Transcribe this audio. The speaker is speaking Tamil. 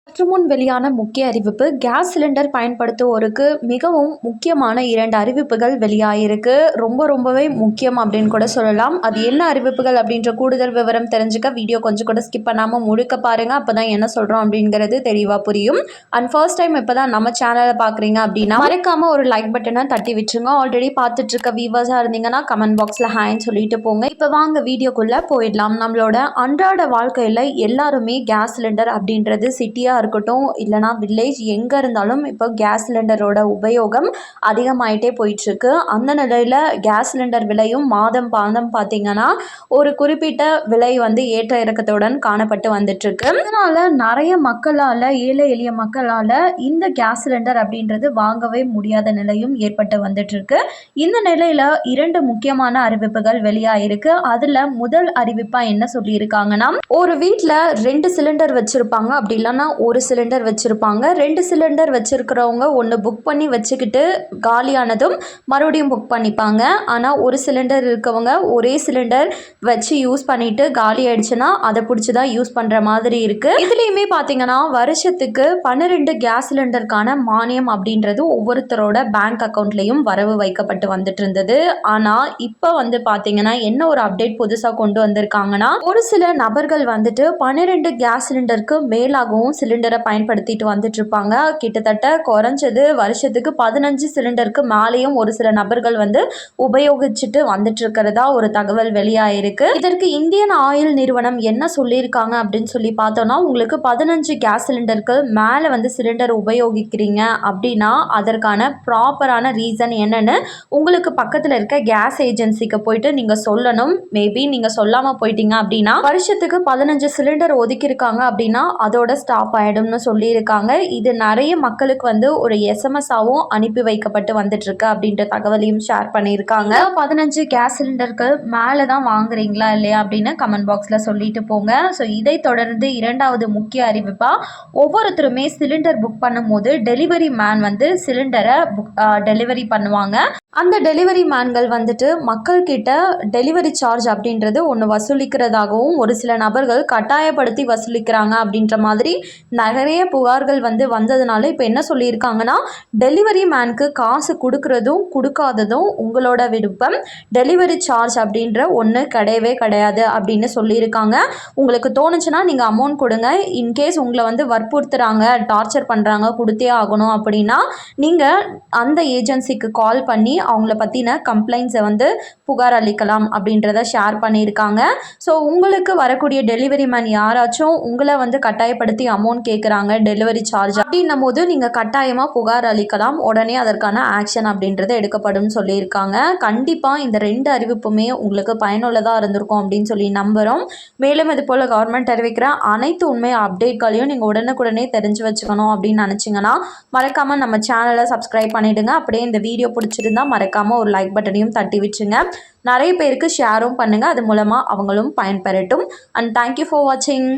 சற்று முன் வெளியான முக்கிய அறிவிப்பு. கேஸ் சிலிண்டர் பயன்படுத்துவோருக்கு மிகவும் முக்கியமான 2 அறிவிப்புகள் வெளியாயிருக்கு. ரொம்பவே முக்கியம் அப்படின்னு கூட சொல்லலாம். அது என்ன அறிவிப்புகள் அப்படின்ற கூடுதல் விவரம் தெரிஞ்சுக்க வீடியோ கொஞ்சம் கூட ஸ்கிப் பண்ணாமல் முழுக்க பாருங்க. அப்பதான் என்ன சொல்றோம் அப்படிங்கிறது தெளிவாக புரியும். அண்ட் ஃபர்ஸ்ட் டைம் இப்போதான் நம்ம சேனலை பார்க்குறீங்க அப்படின்னா மறக்காம ஒரு லைக் பட்டனை தட்டி விட்டுருங்க. ஆல்ரெடி பார்த்துட்டு இருக்க வியூவர்ஸாக இருந்தீங்கன்னா கமெண்ட் பாக்ஸில் ஹாய்ன்னு சொல்லிட்டு போங்க. இப்போ வாங்க வீடியோக்குள்ளே போயிடலாம். நம்மளோட அன்றாட வாழ்க்கையில் எல்லாருமே கேஸ் சிலிண்டர் அப்படின்றது சிட்டியாக இருக்கட்டும் இல்லைனா வில்லேஜ் எங்கே இருந்தாலும் இப்போ கேஸ் சிலிண்டரோட உபயோகம் அதிகமாயிட்டே போயிட்டுருக்கு. அந்த நிலையில் கேஸ் சிலிண்டர் விலையும் மாதம் பார்த்தீங்கன்னா ஒரு குறிப்பிட்ட விலை வந்து ஏற்ற இறக்கத்துடன் காணப்பட்டு வந்துட்டுருக்கு. இதனால் நிறைய மக்களால் ஏழை எளிய மக்களால் இந்த கேஸ் சிலிண்டர் அப்படின்றது வாங்கவே முடியாத நிலையும் ஏற்பட்டு வந்துட்டுருக்கு. இந்த நிலையில் 2 முக்கியமான அறிவிப்புகள் வெளியாயிருக்கு. அதில் முதல் அறிவிப்பாக என்ன சொல்லியிருக்காங்கன்னா, ஒரு வீட்டில் 2 சிலிண்டர் வச்சுருப்பாங்க, அப்படி இல்லைன்னா ஒரு சிலிண்டர் வச்சுருப்பாங்க. 2 சிலிண்டர் வச்சுருக்கிறவங்க ஒன்று புக் பண்ணி வச்சுக்கிட்டு காலியானதும் மறுபடியும் புக் பண்ணிப்பாங்க. ஆனால் ஒரு சிலிண்டர் இருக்கவங்க ஒரே சிலிண்டர் வச்சு யூஸ் பண்ணிவிட்டு காலி ஆயிடுச்சுன்னா அதை பிடிச்சி தான் யூஸ் பண்ணுற மாதிரி இருக்குது. இதுலேயுமே பார்த்தீங்கன்னா வருஷத்துக்கு 12 கேஸ் சிலிண்டருக்கான மானியம் அப்படின்றது ஒவ்வொருத்தரோட பேங்க் அக்கௌண்ட்லேயும் வரவு வைக்கப்பட்டு வந்துட்டு இருந்தது. ஆனால் இப்போ வந்து பார்த்தீங்கன்னா என்ன ஒரு அப்டேட் புதுசாக கொண்டு வந்திருக்காங்கன்னா, ஒரு சில நபர்கள் வந்துட்டு 12 கேஸ் சிலிண்டருக்கு மேலாகவும் சிலிண்டரை பயன்படுத்திட்டு வந்துட்டு இருப்பாங்க. கிட்டத்தட்ட குறைஞ்சது வருஷத்துக்கு 15 சிலிண்டருக்கு மேலேயும் ஒரு சில நபர்கள் வந்து உபயோகிச்சுட்டு வந்துட்டு இருக்கிறதா ஒரு தகவல் வெளியாயிருக்கு. இதற்கு இந்தியன் ஆயில் நிறுவனம் என்ன சொல்லியிருக்காங்க அப்படின்னு சொல்லி பார்த்தோம்னா, உங்களுக்கு 15 கேஸ் சிலிண்டருக்கு மேலே வந்து சிலிண்டர் உபயோகிக்கிறீங்க அப்படின்னா அதற்கான ப்ராப்பரான ரீசன் என்னன்னு உங்களுக்கு பக்கத்தில் இருக்க கேஸ் ஏஜென்சிக்கு போயிட்டு நீங்கள் சொல்லணும். மேபி நீங்கள் சொல்லாமல் போயிட்டீங்க அப்படின்னா வருஷத்துக்கு 15 சிலிண்டர் ஒதுக்கியிருக்காங்க அப்படின்னா அதோட ஸ்டாப் ஆகிடும்னு சொல்லியிருக்காங்க. இது நிறைய மக்களுக்கு வந்து ஒரு எஸ்எம்எஸ்ஸாகவும் அனுப்பி வைக்கப்பட்டு வந்துட்டுருக்கு அப்படின்ற தகவலையும் ஷேர் பண்ணியிருக்காங்க. 15 கேஸ் சிலிண்டருக்கு மேலே தான் வாங்குறீங்களா இல்லையா அப்படின்னு கமெண்ட் பாக்ஸில் சொல்லிட்டு போங்க. ஸோ இதை தொடர்ந்து 2வது முக்கிய அறிவிப்பாக, ஒவ்வொருத்தருமே சிலிண்டர் புக் பண்ணும்போது டெலிவரி மேன் வந்து சிலிண்டரை டெலிவரி பண்ணுவாங்க. அந்த டெலிவரி மேன்கள் வந்துட்டு மக்கள்கிட்ட டெலிவரி சார்ஜ் அப்படின்றது ஒன்று வசூலிக்கிறதாகவும் ஒரு சில நபர்கள் கட்டாயப்படுத்தி வசூலிக்கிறாங்க அப்படின்ற மாதிரி நிறைய புகார்கள் வந்து வந்ததுனால இப்போ என்ன சொல்லியிருக்காங்கன்னா, டெலிவரி மேனுக்கு காசு கொடுக்கறதும் கொடுக்காததும் உங்களோட விருப்பம், டெலிவரி சார்ஜ் அப்படின்ற ஒன்று கிடையவே கிடையாது அப்படின்னு சொல்லியிருக்காங்க. உங்களுக்கு தோணுச்சுன்னா நீங்கள் அமௌண்ட் கொடுங்க. இன்கேஸ் உங்களை வந்து வற்புறுத்துறாங்க, டார்ச்சர் பண்ணுறாங்க, கொடுத்தே ஆகணும் அப்படின்னா நீங்கள் அந்த ஏஜென்சிக்கு கால் பண்ணி அவங்கள பற்றின கம்ப்ளைண்ட்ஸை வந்து புகார் அளிக்கலாம் அப்படின்றத ஷேர் பண்ணியிருக்காங்க. ஸோ உங்களுக்கு வரக்கூடிய டெலிவரி மேன் யாராச்சும் உங்களை வந்து கட்டாயப்படுத்தி அமௌண்ட் கேட்குறாங்க டெலிவரி சார்ஜ் அப்படின்னும் போது நீங்கள் கட்டாயமாக புகார் அளிக்கலாம். உடனே அதற்கான ஆக்ஷன் அப்படின்றது எடுக்கப்படும் சொல்லியிருக்காங்க. கண்டிப்பாக இந்த 2 அறிவிப்புமே உங்களுக்கு பயனுள்ளதாக இருந்திருக்கும் அப்படின்னு சொல்லி நம்புகிறோம். மேலும் இது போல் கவர்மெண்ட் அறிவிக்கிற அனைத்து உண்மை அப்டேட்களையும் நீங்கள் உடனுக்குடனே தெரிஞ்சு வச்சுக்கணும் அப்படின்னு நினச்சிங்கன்னா மறக்காமல் நம்ம சேனலை சப்ஸ்கிரைப் பண்ணிவிடுங்க. அப்படியே இந்த வீடியோ பிடிச்சிருந்தா மறக்காமல் ஒரு லைக் பட்டனையும் தட்டி விட்டுருங்க. நிறைய பேருக்கு ஷேரும் பண்ணுங்கள். அது மூலமாக அவங்களும் பயன்பெறட்டும். அண்ட் தேங்க்யூ ஃபார் வாட்சிங்.